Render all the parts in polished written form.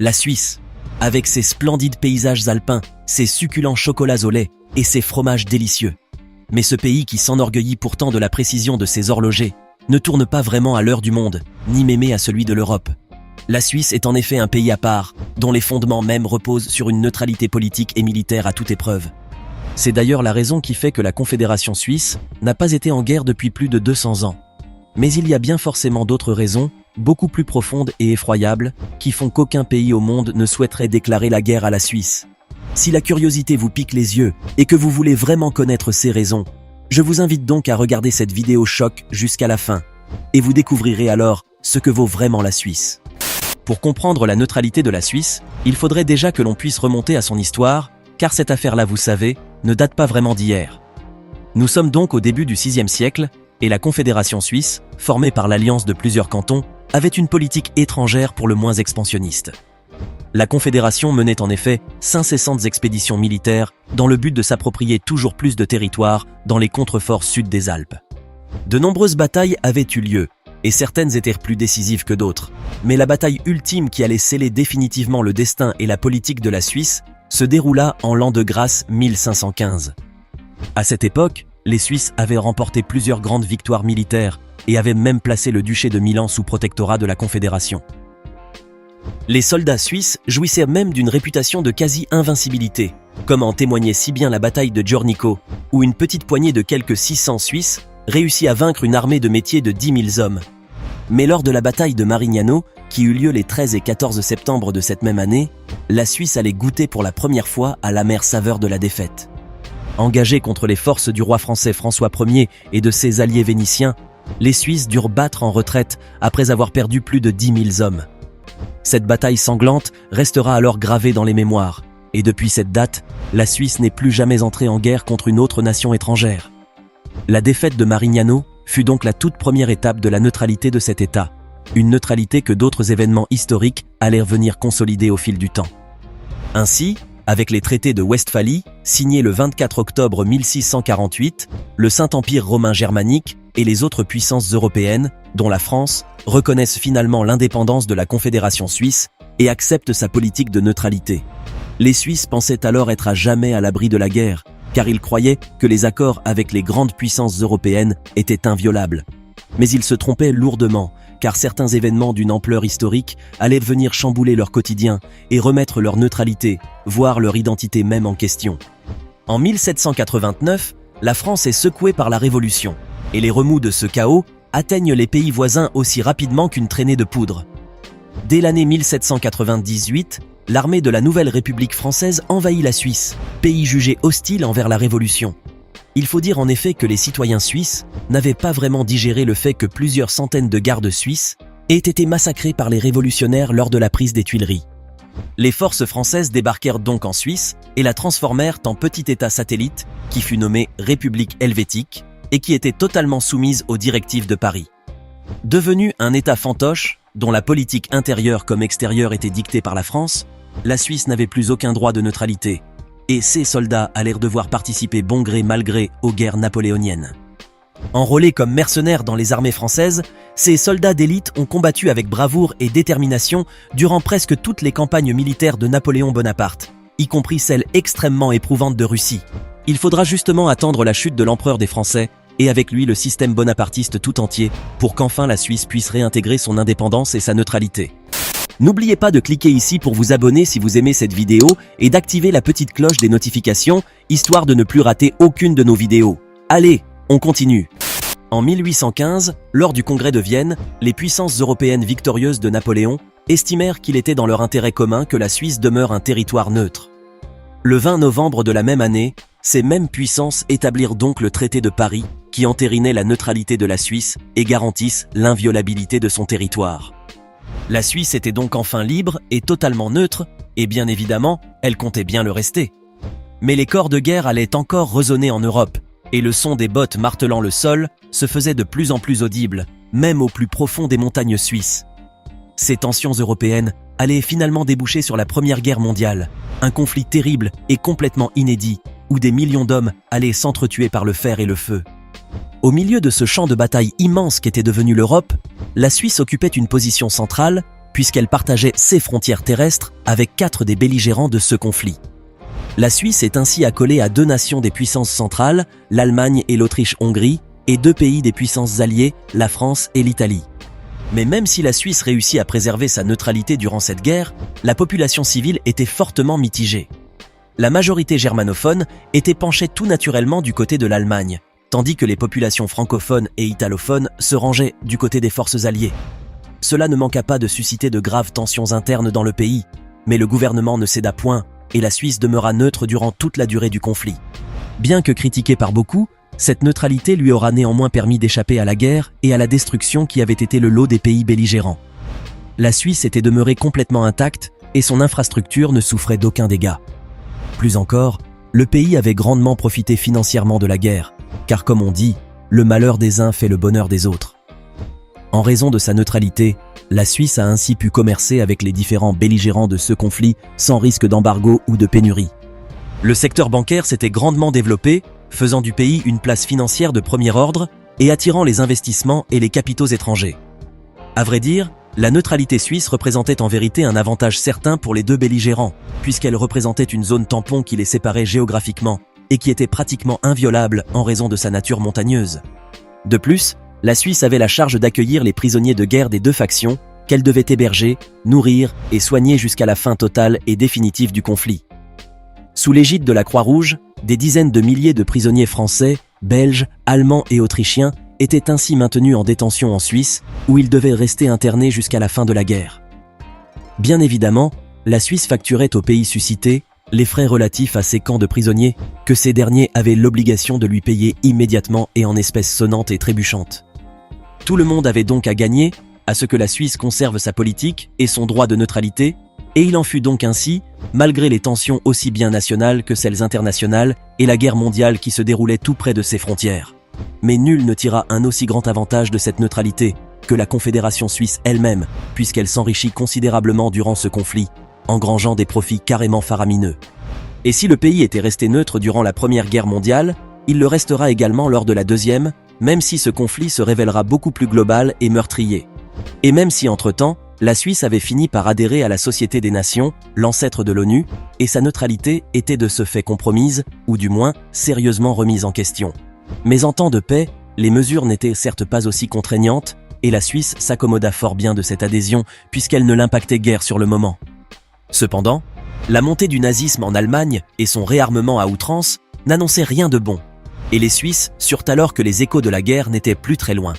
La Suisse, avec ses splendides paysages alpins, ses succulents chocolats au lait et ses fromages délicieux. Mais ce pays qui s'enorgueillit pourtant de la précision de ses horlogers, ne tourne pas vraiment à l'heure du monde, ni mémé à celui de l'Europe. La Suisse est en effet un pays à part, dont les fondements même reposent sur une neutralité politique et militaire à toute épreuve. C'est d'ailleurs la raison qui fait que la Confédération suisse n'a pas été en guerre depuis plus de 200 ans. Mais il y a bien forcément d'autres raisons, beaucoup plus profondes et effroyables, qui font qu'aucun pays au monde ne souhaiterait déclarer la guerre à la Suisse. Si la curiosité vous pique les yeux et que vous voulez vraiment connaître ces raisons, je vous invite donc à regarder cette vidéo choc jusqu'à la fin, et vous découvrirez alors ce que vaut vraiment la Suisse. Pour comprendre la neutralité de la Suisse, il faudrait déjà que l'on puisse remonter à son histoire, car cette affaire-là, vous savez, ne date pas vraiment d'hier. Nous sommes donc au début du VIe siècle, et la Confédération suisse, formée par l'alliance de plusieurs cantons, avait une politique étrangère pour le moins expansionniste. La Confédération menait en effet incessantes expéditions militaires dans le but de s'approprier toujours plus de territoires dans les contreforts sud des Alpes. De nombreuses batailles avaient eu lieu, et certaines étaient plus décisives que d'autres. Mais la bataille ultime qui allait sceller définitivement le destin et la politique de la Suisse se déroula en l'an de grâce 1515. À cette époque, les Suisses avaient remporté plusieurs grandes victoires militaires et avaient même placé le duché de Milan sous protectorat de la Confédération. Les soldats suisses jouissaient même d'une réputation de quasi-invincibilité, comme en témoignait si bien la bataille de Giornico, où une petite poignée de quelques 600 Suisses réussit à vaincre une armée de métier de 10 000 hommes. Mais lors de la bataille de Marignano, qui eut lieu les 13 et 14 septembre de cette même année, la Suisse allait goûter pour la première fois à l'amère saveur de la défaite. Engagés contre les forces du roi français François Ier et de ses alliés vénitiens, les Suisses durent battre en retraite après avoir perdu plus de 10 000 hommes. Cette bataille sanglante restera alors gravée dans les mémoires, et depuis cette date, la Suisse n'est plus jamais entrée en guerre contre une autre nation étrangère. La défaite de Marignano fut donc la toute première étape de la neutralité de cet État, une neutralité que d'autres événements historiques allèrent venir consolider au fil du temps. Ainsi, avec les traités de Westphalie, signés le 24 octobre 1648, le Saint-Empire romain germanique et les autres puissances européennes, dont la France, reconnaissent finalement l'indépendance de la Confédération suisse et acceptent sa politique de neutralité. Les Suisses pensaient alors être à jamais à l'abri de la guerre, car ils croyaient que les accords avec les grandes puissances européennes étaient inviolables. Mais ils se trompaient lourdement, car certains événements d'une ampleur historique allaient venir chambouler leur quotidien et remettre leur neutralité, voire leur identité même en question. En 1789, la France est secouée par la Révolution, et les remous de ce chaos atteignent les pays voisins aussi rapidement qu'une traînée de poudre. Dès l'année 1798, l'armée de la Nouvelle République française envahit la Suisse, pays jugé hostile envers la Révolution. Il faut dire en effet que les citoyens suisses n'avaient pas vraiment digéré le fait que plusieurs centaines de gardes suisses aient été massacrés par les révolutionnaires lors de la prise des Tuileries. Les forces françaises débarquèrent donc en Suisse et la transformèrent en petit État satellite qui fut nommé République helvétique et qui était totalement soumise aux directives de Paris. Devenue un État fantoche, dont la politique intérieure comme extérieure était dictée par la France, la Suisse n'avait plus aucun droit de neutralité, et ses soldats allèrent devoir participer bon gré mal gré aux guerres napoléoniennes. Enrôlés comme mercenaires dans les armées françaises, ces soldats d'élite ont combattu avec bravoure et détermination durant presque toutes les campagnes militaires de Napoléon Bonaparte, y compris celles extrêmement éprouvantes de Russie. Il faudra justement attendre la chute de l'empereur des Français, et avec lui le système bonapartiste tout entier, pour qu'enfin la Suisse puisse réintégrer son indépendance et sa neutralité. N'oubliez pas de cliquer ici pour vous abonner si vous aimez cette vidéo et d'activer la petite cloche des notifications, histoire de ne plus rater aucune de nos vidéos. Allez, on continue. En 1815, lors du congrès de Vienne, les puissances européennes victorieuses de Napoléon estimèrent qu'il était dans leur intérêt commun que la Suisse demeure un territoire neutre. Le 20 novembre de la même année, ces mêmes puissances établirent donc le traité de Paris, qui entérinait la neutralité de la Suisse et garantissent l'inviolabilité de son territoire. La Suisse était donc enfin libre et totalement neutre, et bien évidemment, elle comptait bien le rester. Mais les corps de guerre allaient encore résonner en Europe, et le son des bottes martelant le sol se faisait de plus en plus audible, même au plus profond des montagnes suisses. Ces tensions européennes allaient finalement déboucher sur la Première Guerre mondiale, un conflit terrible et complètement inédit, où des millions d'hommes allaient s'entretuer par le fer et le feu. Au milieu de ce champ de bataille immense qu'était devenu l'Europe, la Suisse occupait une position centrale, puisqu'elle partageait ses frontières terrestres avec 4 des belligérants de ce conflit. La Suisse est ainsi accolée à 2 nations des puissances centrales, l'Allemagne et l'Autriche-Hongrie, et 2 pays des puissances alliées, la France et l'Italie. Mais même si la Suisse réussit à préserver sa neutralité durant cette guerre, la population civile était fortement mitigée. La majorité germanophone était penchée tout naturellement du côté de l'Allemagne, tandis que les populations francophones et italophones se rangeaient du côté des forces alliées. Cela ne manqua pas de susciter de graves tensions internes dans le pays, mais le gouvernement ne céda point et la Suisse demeura neutre durant toute la durée du conflit. Bien que critiquée par beaucoup, cette neutralité lui aura néanmoins permis d'échapper à la guerre et à la destruction qui avait été le lot des pays belligérants. La Suisse était demeurée complètement intacte et son infrastructure ne souffrait d'aucun dégât. Plus encore, le pays avait grandement profité financièrement de la guerre, car comme on dit, le malheur des uns fait le bonheur des autres. En raison de sa neutralité, la Suisse a ainsi pu commercer avec les différents belligérants de ce conflit sans risque d'embargo ou de pénurie. Le secteur bancaire s'était grandement développé, faisant du pays une place financière de premier ordre et attirant les investissements et les capitaux étrangers. À vrai dire, la neutralité suisse représentait en vérité un avantage certain pour les 2 belligérants, puisqu'elle représentait une zone tampon qui les séparait géographiquement et qui était pratiquement inviolable en raison de sa nature montagneuse. De plus, la Suisse avait la charge d'accueillir les prisonniers de guerre des 2 factions qu'elle devait héberger, nourrir et soigner jusqu'à la fin totale et définitive du conflit. Sous l'égide de la Croix-Rouge, des dizaines de milliers de prisonniers français, belges, allemands et autrichiens étaient ainsi maintenus en détention en Suisse, où ils devaient rester internés jusqu'à la fin de la guerre. Bien évidemment, la Suisse facturait aux pays suscités les frais relatifs à ces camps de prisonniers que ces derniers avaient l'obligation de lui payer immédiatement et en espèces sonnantes et trébuchantes. Tout le monde avait donc à gagner à ce que la Suisse conserve sa politique et son droit de neutralité, et il en fut donc ainsi, malgré les tensions aussi bien nationales que celles internationales et la guerre mondiale qui se déroulait tout près de ses frontières. Mais nul ne tira un aussi grand avantage de cette neutralité que la Confédération suisse elle-même, puisqu'elle s'enrichit considérablement durant ce conflit, engrangeant des profits carrément faramineux. Et si le pays était resté neutre durant la Première Guerre mondiale, il le restera également lors de la Deuxième, même si ce conflit se révélera beaucoup plus global et meurtrier. Et même si entre-temps, la Suisse avait fini par adhérer à la Société des Nations, l'ancêtre de l'ONU, et sa neutralité était de ce fait compromise, ou du moins sérieusement remise en question. Mais en temps de paix, les mesures n'étaient certes pas aussi contraignantes, et la Suisse s'accommoda fort bien de cette adhésion puisqu'elle ne l'impactait guère sur le moment. Cependant, la montée du nazisme en Allemagne et son réarmement à outrance n'annonçaient rien de bon, et les Suisses surent alors que les échos de la guerre n'étaient plus très loin.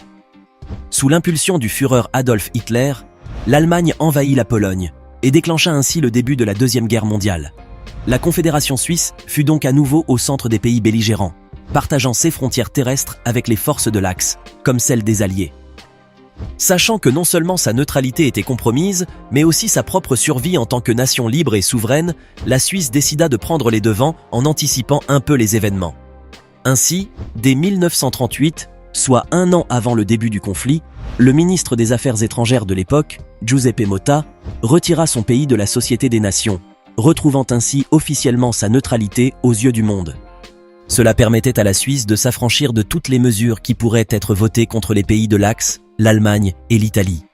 Sous l'impulsion du Führer Adolf Hitler, l'Allemagne envahit la Pologne et déclencha ainsi le début de la Deuxième Guerre mondiale. La Confédération suisse fut donc à nouveau au centre des pays belligérants, partageant ses frontières terrestres avec les forces de l'Axe, comme celles des Alliés. Sachant que non seulement sa neutralité était compromise, mais aussi sa propre survie en tant que nation libre et souveraine, la Suisse décida de prendre les devants en anticipant un peu les événements. Ainsi, dès 1938, soit 1 an avant le début du conflit, le ministre des Affaires étrangères de l'époque, Giuseppe Motta, retira son pays de la Société des Nations, retrouvant ainsi officiellement sa neutralité aux yeux du monde. Cela permettait à la Suisse de s'affranchir de toutes les mesures qui pourraient être votées contre les pays de l'Axe, l'Allemagne et l'Italie.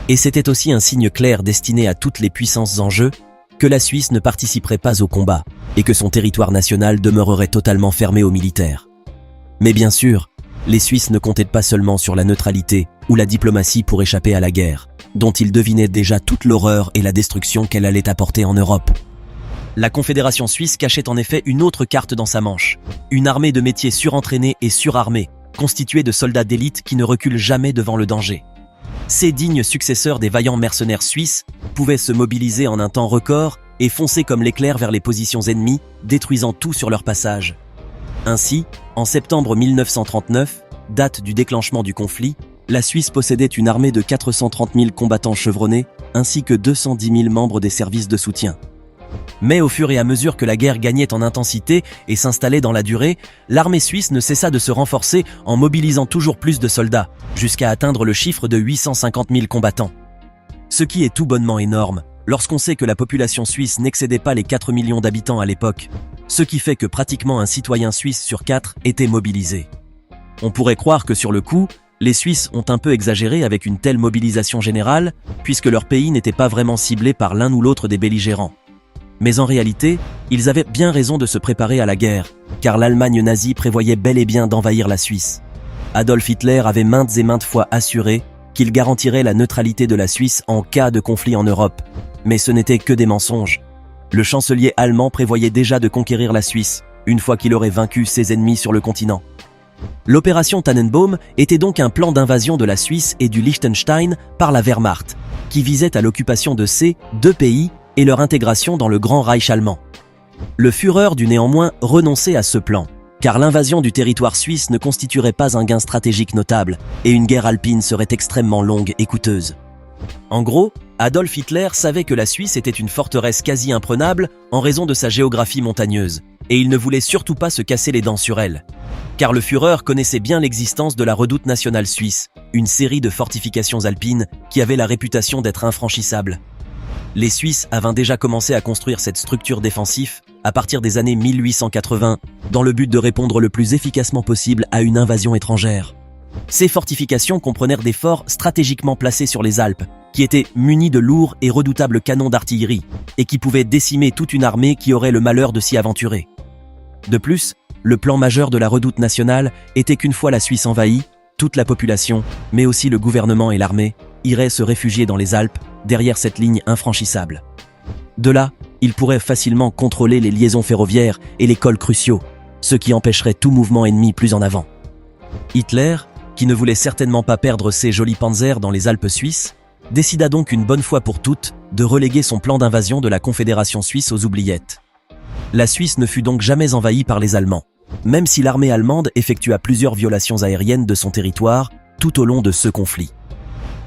Et c'était aussi un signe clair destiné à toutes les puissances en jeu que la Suisse ne participerait pas au combat et que son territoire national demeurerait totalement fermé aux militaires. Mais bien sûr, les Suisses ne comptaient pas seulement sur la neutralité ou la diplomatie pour échapper à la guerre, dont ils devinaient déjà toute l'horreur et la destruction qu'elle allait apporter en Europe. La Confédération suisse cachait en effet une autre carte dans sa manche, une armée de métiers surentraînés et surarmés, constituée de soldats d'élite qui ne reculent jamais devant le danger. Ces dignes successeurs des vaillants mercenaires suisses pouvaient se mobiliser en un temps record et foncer comme l'éclair vers les positions ennemies, détruisant tout sur leur passage. Ainsi, en septembre 1939, date du déclenchement du conflit, la Suisse possédait une armée de 430 000 combattants chevronnés ainsi que 210 000 membres des services de soutien. Mais au fur et à mesure que la guerre gagnait en intensité et s'installait dans la durée, l'armée suisse ne cessa de se renforcer en mobilisant toujours plus de soldats, jusqu'à atteindre le chiffre de 850 000 combattants. Ce qui est tout bonnement énorme, lorsqu'on sait que la population suisse n'excédait pas les 4 millions d'habitants à l'époque, ce qui fait que pratiquement un citoyen suisse sur 4 était mobilisé. On pourrait croire que sur le coup, Les Suisses ont un peu exagéré avec une telle mobilisation générale, puisque leur pays n'était pas vraiment ciblé par l'un ou l'autre des belligérants. Mais en réalité, ils avaient bien raison de se préparer à la guerre, car l'Allemagne nazie prévoyait bel et bien d'envahir la Suisse. Adolf Hitler avait maintes et maintes fois assuré qu'il garantirait la neutralité de la Suisse en cas de conflit en Europe. Mais ce n'était que des mensonges. Le chancelier allemand prévoyait déjà de conquérir la Suisse, une fois qu'il aurait vaincu ses ennemis sur le continent. L'opération Tannenbaum était donc un plan d'invasion de la Suisse et du Liechtenstein par la Wehrmacht, qui visait à l'occupation de ces deux pays et leur intégration dans le Grand Reich allemand. Le Führer dut néanmoins renoncer à ce plan, car l'invasion du territoire suisse ne constituerait pas un gain stratégique notable, et une guerre alpine serait extrêmement longue et coûteuse. En gros, Adolf Hitler savait que la Suisse était une forteresse quasi imprenable en raison de sa géographie montagneuse, et il ne voulait surtout pas se casser les dents sur elle. Car le Führer connaissait bien l'existence de la redoute nationale suisse, une série de fortifications alpines qui avait la réputation d'être infranchissables. Les Suisses avaient déjà commencé à construire cette structure défensive à partir des années 1880, dans le but de répondre le plus efficacement possible à une invasion étrangère. Ces fortifications comprenaient des forts stratégiquement placés sur les Alpes, qui étaient munis de lourds et redoutables canons d'artillerie, et qui pouvaient décimer toute une armée qui aurait le malheur de s'y aventurer. De plus, le plan majeur de la redoute nationale était qu'une fois la Suisse envahie, toute la population, mais aussi le gouvernement et l'armée, iraient se réfugier dans les Alpes, derrière cette ligne infranchissable. De là, ils pourraient facilement contrôler les liaisons ferroviaires et les cols cruciaux, ce qui empêcherait tout mouvement ennemi plus en avant. Hitler, qui ne voulait certainement pas perdre ses jolis panzers dans les Alpes suisses, décida donc une bonne fois pour toutes de reléguer son plan d'invasion de la Confédération suisse aux oubliettes. La Suisse ne fut donc jamais envahie par les Allemands, même si l'armée allemande effectua plusieurs violations aériennes de son territoire tout au long de ce conflit.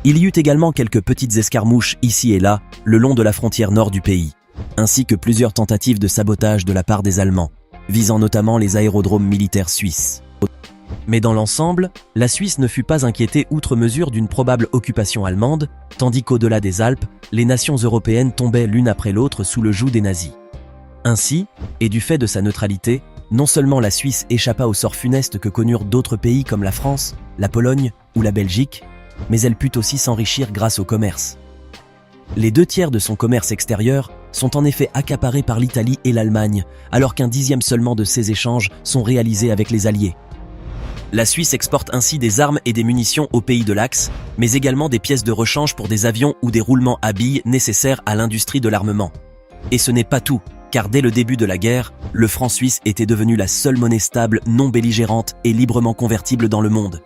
Il y eut également quelques petites escarmouches ici et là, le long de la frontière nord du pays, ainsi que plusieurs tentatives de sabotage de la part des Allemands, visant notamment les aérodromes militaires suisses. Mais dans l'ensemble, la Suisse ne fut pas inquiétée outre mesure d'une probable occupation allemande, tandis qu'au-delà des Alpes, les nations européennes tombaient l'une après l'autre sous le joug des nazis. Ainsi, et du fait de sa neutralité, non seulement la Suisse échappa au sort funeste que connurent d'autres pays comme la France, la Pologne ou la Belgique, mais elle put aussi s'enrichir grâce au commerce. Les 2/3 de son commerce extérieur sont en effet accaparés par l'Italie et l'Allemagne, alors qu'un 10e seulement de ces échanges sont réalisés avec les Alliés. La Suisse exporte ainsi des armes et des munitions aux pays de l'Axe, mais également des pièces de rechange pour des avions ou des roulements à billes nécessaires à l'industrie de l'armement. Et ce n'est pas tout, car dès le début de la guerre, le franc suisse était devenu la seule monnaie stable, non belligérante et librement convertible dans le monde.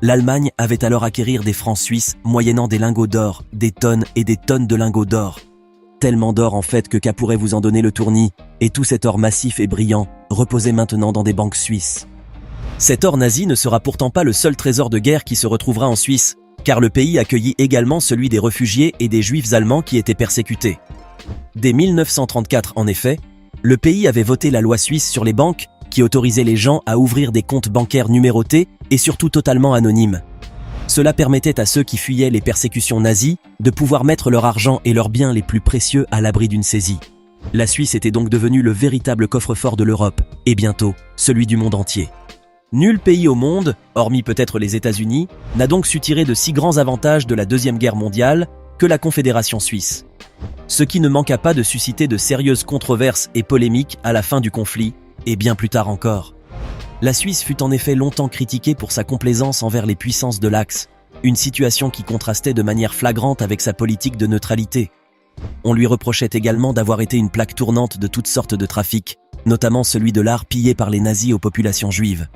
L'Allemagne avait alors acquérir des francs suisses moyennant des lingots d'or, des tonnes et des tonnes de lingots d'or. Tellement d'or en fait que qu'à pourrait vous en donner le tournis, et tout cet or massif et brillant reposait maintenant dans des banques suisses. Cet or nazi ne sera pourtant pas le seul trésor de guerre qui se retrouvera en Suisse, car le pays accueillit également celui des réfugiés et des juifs allemands qui étaient persécutés. Dès 1934 en effet, le pays avait voté la loi suisse sur les banques qui autorisait les gens à ouvrir des comptes bancaires numérotés et surtout totalement anonymes. Cela permettait à ceux qui fuyaient les persécutions nazies de pouvoir mettre leur argent et leurs biens les plus précieux à l'abri d'une saisie. La Suisse était donc devenue le véritable coffre-fort de l'Europe, et bientôt celui du monde entier. Nul pays au monde, hormis peut-être les États-Unis, n'a donc su tirer de si grands avantages de la Deuxième Guerre mondiale que la Confédération suisse. Ce qui ne manqua pas de susciter de sérieuses controverses et polémiques à la fin du conflit, et bien plus tard encore. La Suisse fut en effet longtemps critiquée pour sa complaisance envers les puissances de l'Axe, une situation qui contrastait de manière flagrante avec sa politique de neutralité. On lui reprochait également d'avoir été une plaque tournante de toutes sortes de trafics, notamment celui de l'art pillé par les nazis aux populations juives.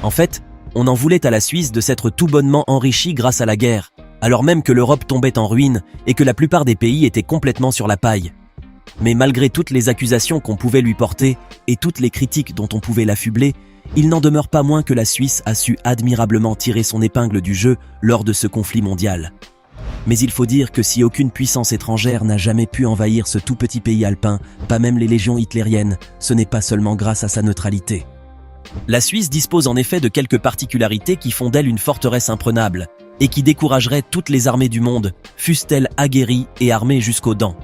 En fait, on en voulait à la Suisse de s'être tout bonnement enrichie grâce à la guerre, alors même que l'Europe tombait en ruine et que la plupart des pays étaient complètement sur la paille. Mais malgré toutes les accusations qu'on pouvait lui porter et toutes les critiques dont on pouvait l'affubler, il n'en demeure pas moins que la Suisse a su admirablement tirer son épingle du jeu lors de ce conflit mondial. Mais il faut dire que si aucune puissance étrangère n'a jamais pu envahir ce tout petit pays alpin, pas même les légions hitlériennes, ce n'est pas seulement grâce à sa neutralité. La Suisse dispose en effet de quelques particularités qui font d'elle une forteresse imprenable, et qui décourageraient toutes les armées du monde, fussent-elles aguerries et armées jusqu'aux dents.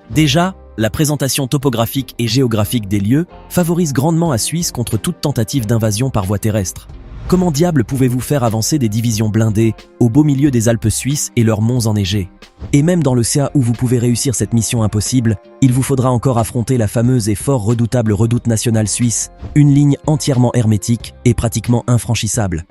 Déjà, la présentation topographique et géographique des lieux favorise grandement la Suisse contre toute tentative d'invasion par voie terrestre. Comment diable pouvez-vous faire avancer des divisions blindées au beau milieu des Alpes suisses et leurs monts enneigés? Et même dans l'océan où vous pouvez réussir cette mission impossible, il vous faudra encore affronter la fameuse et fort redoutable redoute nationale suisse, une ligne entièrement hermétique et pratiquement infranchissable.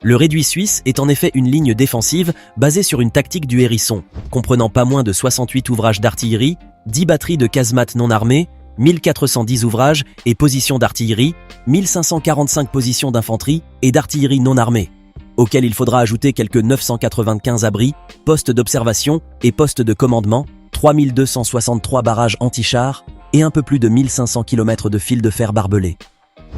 Le réduit suisse est en effet une ligne défensive basée sur une tactique du hérisson, comprenant pas moins de 68 ouvrages d'artillerie, 10 batteries de casemates non armées, 1410 ouvrages et positions d'artillerie, 1545 positions d'infanterie et d'artillerie non armée, auxquels il faudra ajouter quelques 995 abris, postes d'observation et postes de commandement, 3263 barrages anti-chars et un peu plus de 1500 km de fils de fer barbelés.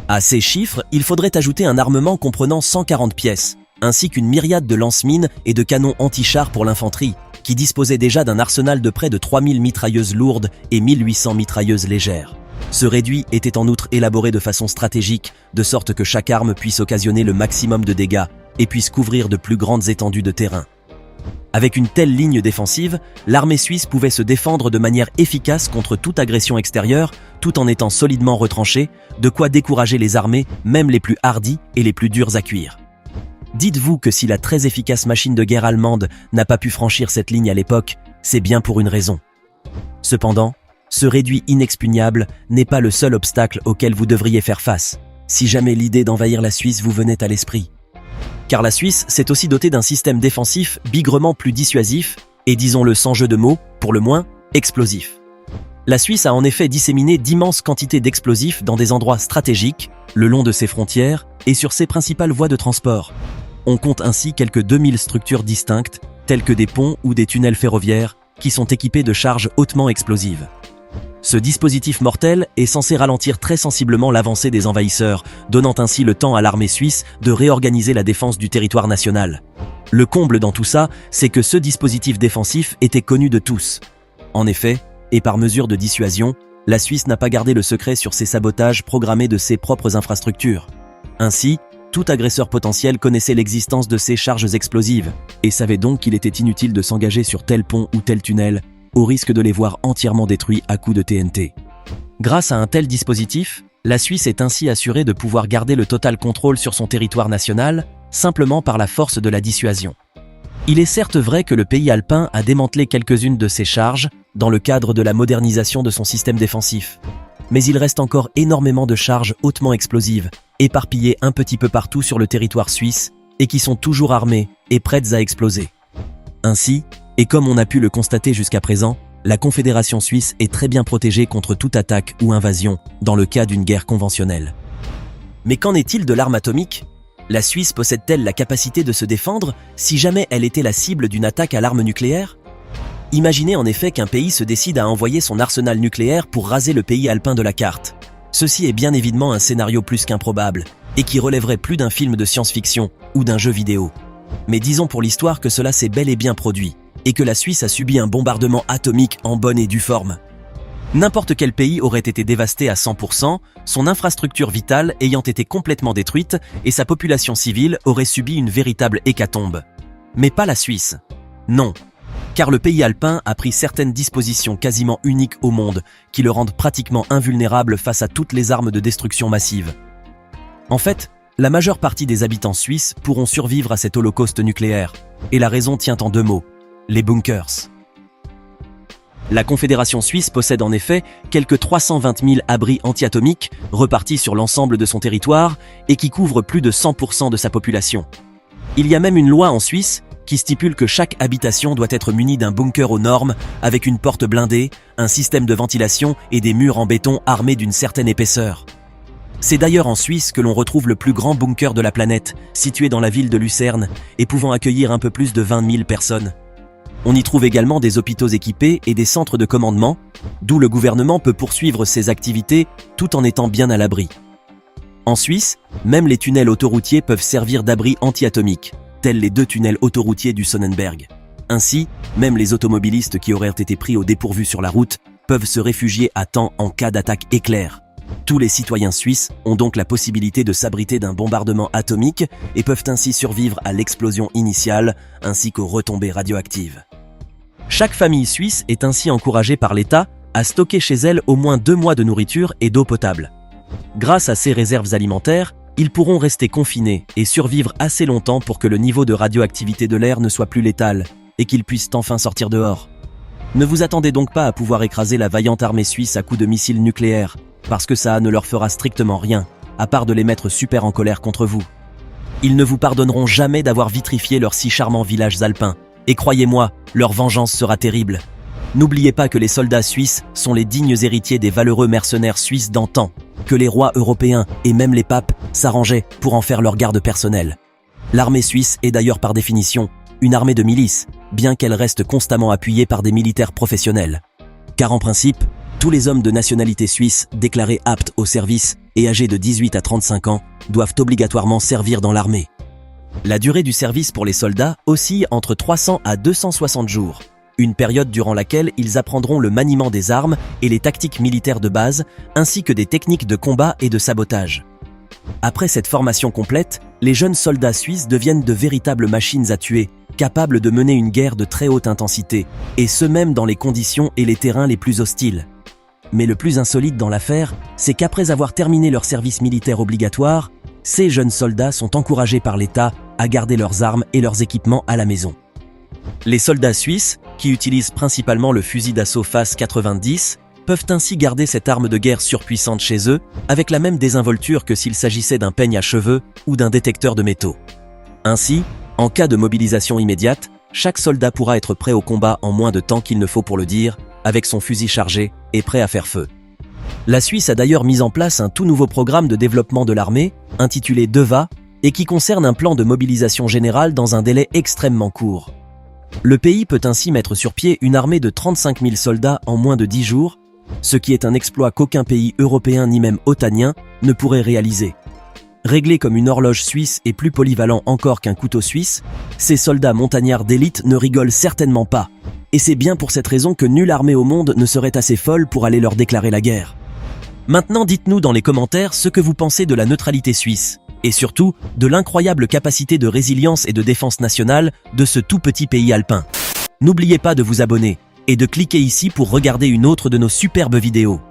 À ces chiffres, il faudrait ajouter un armement comprenant 140 pièces, ainsi qu'une myriade de lance-mines et de canons anti-chars pour l'infanterie, qui disposait déjà d'un arsenal de près de 3000 mitrailleuses lourdes et 1800 mitrailleuses légères. Ce réduit était en outre élaboré de façon stratégique, de sorte que chaque arme puisse occasionner le maximum de dégâts et puisse couvrir de plus grandes étendues de terrain. Avec une telle ligne défensive, l'armée suisse pouvait se défendre de manière efficace contre toute agression extérieure, tout en étant solidement retranchée, de quoi décourager les armées, même les plus hardies et les plus dures à cuire. Dites-vous que si la très efficace machine de guerre allemande n'a pas pu franchir cette ligne à l'époque, c'est bien pour une raison. Cependant, ce réduit inexpugnable n'est pas le seul obstacle auquel vous devriez faire face, si jamais l'idée d'envahir la Suisse vous venait à l'esprit. Car la Suisse s'est aussi dotée d'un système défensif bigrement plus dissuasif et, disons-le sans jeu de mots, pour le moins, explosif. La Suisse a en effet disséminé d'immenses quantités d'explosifs dans des endroits stratégiques, le long de ses frontières et sur ses principales voies de transport. On compte ainsi quelques 2000 structures distinctes, telles que des ponts ou des tunnels ferroviaires, qui sont équipés de charges hautement explosives. Ce dispositif mortel est censé ralentir très sensiblement l'avancée des envahisseurs, donnant ainsi le temps à l'armée suisse de réorganiser la défense du territoire national. Le comble dans tout ça, c'est que ce dispositif défensif était connu de tous. En effet, et par mesure de dissuasion, la Suisse n'a pas gardé le secret sur ses sabotages programmés de ses propres infrastructures. Ainsi, tout agresseur potentiel connaissait l'existence de ces charges explosives et savait donc qu'il était inutile de s'engager sur tel pont ou tel tunnel, au risque de les voir entièrement détruits à coups de TNT. Grâce à un tel dispositif, la Suisse est ainsi assurée de pouvoir garder le total contrôle sur son territoire national, simplement par la force de la dissuasion. Il est certes vrai que le pays alpin a démantelé quelques-unes de ses charges dans le cadre de la modernisation de son système défensif, mais il reste encore énormément de charges hautement explosives, éparpillées un petit peu partout sur le territoire suisse et qui sont toujours armées et prêtes à exploser. Ainsi, et comme on a pu le constater jusqu'à présent, la Confédération suisse est très bien protégée contre toute attaque ou invasion dans le cas d'une guerre conventionnelle. Mais qu'en est-il de l'arme atomique ? La Suisse possède-t-elle la capacité de se défendre si jamais elle était la cible d'une attaque à l'arme nucléaire ? Imaginez en effet qu'un pays se décide à envoyer son arsenal nucléaire pour raser le pays alpin de la carte. Ceci est bien évidemment un scénario plus qu'improbable, et qui relèverait plus d'un film de science-fiction ou d'un jeu vidéo. Mais disons pour l'histoire que cela s'est bel et bien produit, et que la Suisse a subi un bombardement atomique en bonne et due forme. N'importe quel pays aurait été dévasté à 100%, son infrastructure vitale ayant été complètement détruite, et sa population civile aurait subi une véritable hécatombe. Mais pas la Suisse. Non. Car le pays alpin a pris certaines dispositions quasiment uniques au monde, qui le rendent pratiquement invulnérable face à toutes les armes de destruction massive. En fait, la majeure partie des habitants suisses pourront survivre à cet holocauste nucléaire, et la raison tient en deux mots, les bunkers. La Confédération suisse possède en effet quelques 320 000 abris anti-atomiques repartis sur l'ensemble de son territoire et qui couvrent plus de 100% de sa population. Il y a même une loi en Suisse qui stipule que chaque habitation doit être munie d'un bunker aux normes avec une porte blindée, un système de ventilation et des murs en béton armés d'une certaine épaisseur. C'est d'ailleurs en Suisse que l'on retrouve le plus grand bunker de la planète, situé dans la ville de Lucerne et pouvant accueillir un peu plus de 20 000 personnes. On y trouve également des hôpitaux équipés et des centres de commandement, d'où le gouvernement peut poursuivre ses activités tout en étant bien à l'abri. En Suisse, même les tunnels autoroutiers peuvent servir d'abri anti-atomique, tels les 2 tunnels autoroutiers du Sonnenberg. Ainsi, même les automobilistes qui auraient été pris au dépourvu sur la route peuvent se réfugier à temps en cas d'attaque éclair. Tous les citoyens suisses ont donc la possibilité de s'abriter d'un bombardement atomique et peuvent ainsi survivre à l'explosion initiale ainsi qu'aux retombées radioactives. Chaque famille suisse est ainsi encouragée par l'État à stocker chez elle au moins 2 mois de nourriture et d'eau potable. Grâce à ces réserves alimentaires, ils pourront rester confinés et survivre assez longtemps pour que le niveau de radioactivité de l'air ne soit plus létal et qu'ils puissent enfin sortir dehors. Ne vous attendez donc pas à pouvoir écraser la vaillante armée suisse à coups de missiles nucléaires, parce que ça ne leur fera strictement rien, à part de les mettre super en colère contre vous. Ils ne vous pardonneront jamais d'avoir vitrifié leurs si charmants villages alpins, et croyez-moi, leur vengeance sera terrible. N'oubliez pas que les soldats suisses sont les dignes héritiers des valeureux mercenaires suisses d'antan, que les rois européens et même les papes s'arrangeaient pour en faire leur garde personnelle. L'armée suisse est d'ailleurs par définition une armée de milices, bien qu'elle reste constamment appuyée par des militaires professionnels. Car en principe, tous les hommes de nationalité suisse déclarés aptes au service et âgés de 18 à 35 ans doivent obligatoirement servir dans l'armée. La durée du service pour les soldats oscille entre 300 à 260 jours, une période durant laquelle ils apprendront le maniement des armes et les tactiques militaires de base, ainsi que des techniques de combat et de sabotage. Après cette formation complète, les jeunes soldats suisses deviennent de véritables machines à tuer, capables de mener une guerre de très haute intensité, et ce même dans les conditions et les terrains les plus hostiles. Mais le plus insolite dans l'affaire, c'est qu'après avoir terminé leur service militaire obligatoire, ces jeunes soldats sont encouragés par l'État à garder leurs armes et leurs équipements à la maison. Les soldats suisses, qui utilisent principalement le fusil d'assaut FAS 90, peuvent ainsi garder cette arme de guerre surpuissante chez eux, avec la même désinvolture que s'il s'agissait d'un peigne à cheveux ou d'un détecteur de métaux. Ainsi, en cas de mobilisation immédiate, chaque soldat pourra être prêt au combat en moins de temps qu'il ne faut pour le dire, avec son fusil chargé et prêt à faire feu. La Suisse a d'ailleurs mis en place un tout nouveau programme de développement de l'armée, intitulé DEVA, et qui concerne un plan de mobilisation générale dans un délai extrêmement court. Le pays peut ainsi mettre sur pied une armée de 35 000 soldats en moins de 10 jours, ce qui est un exploit qu'aucun pays européen ni même otanien ne pourrait réaliser. Réglés comme une horloge suisse et plus polyvalents encore qu'un couteau suisse, ces soldats montagnards d'élite ne rigolent certainement pas. Et c'est bien pour cette raison que nulle armée au monde ne serait assez folle pour aller leur déclarer la guerre. Maintenant, dites-nous dans les commentaires ce que vous pensez de la neutralité suisse, et surtout de l'incroyable capacité de résilience et de défense nationale de ce tout petit pays alpin. N'oubliez pas de vous abonner et de cliquer ici pour regarder une autre de nos superbes vidéos.